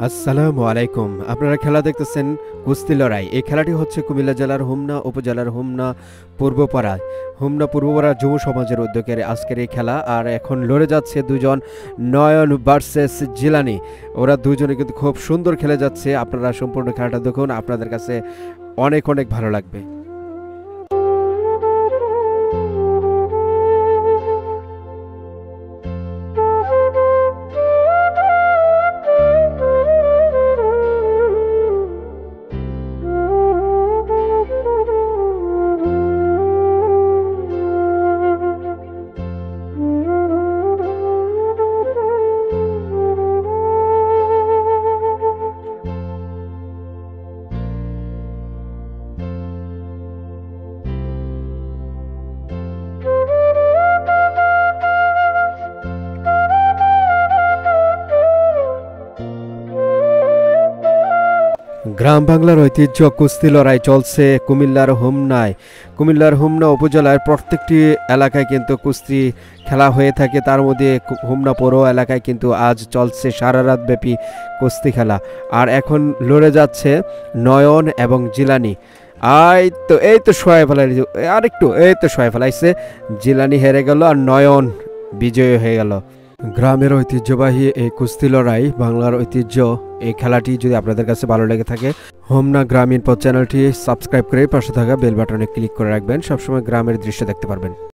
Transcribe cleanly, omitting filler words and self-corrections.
আসসালামু আলাইকুম। আপনারা খেলা দেখতেছেন কুস্তি লড়াই। এই খেলাটি হচ্ছে কুমিল্লা জেলার হোমনা উপজেলার হোমনা পূর্বপাড়ায় যুব সমাজের উদ্যোগের আজকের এই খেলা। আর এখন লড়ে যাচ্ছে দুজন, নয়ন ভার্সেস জিলানি। ওরা দুজনে কিন্তু খুব সুন্দর খেলে যাচ্ছে। আপনারা সম্পূর্ণ খেলাটা দেখুন, আপনাদের কাছে অনেক অনেক ভালো লাগবে। গ্রাম বাংলার ঐতিহ্য কুস্তি লড়াই চলছে কুমিল্লার হোমনা উপজেলার প্রত্যেকটি এলাকায় কিন্তু কুস্তি খেলা হয়ে থাকে। তার মধ্যে হোমনা পৌর এলাকায় কিন্তু আজ চলছে সারা রাত ব্যাপী কুস্তি খেলা। আর এখন লড়ে যাচ্ছে নয়ন এবং জিলানি। এই তো শোয়া ফেলাইছে। জিলানি হেরে গেল আর নয়ন বিজয়ী হয়ে গেল। গ্রামের ঐতিহ্যবাহী এই কুস্তি লড়াই, বাংলার ঐতিহ্য এই খেলাটি যদি আপনাদের কাছে ভালো লেগে থাকে, হোমনা গ্রামীণ পথ চ্যানেলটি সাবস্ক্রাইব করে পাশে থাকা বেল বাটনে ক্লিক করে রাখবেন। সবসময় গ্রামের দৃশ্য দেখতে পারবেন।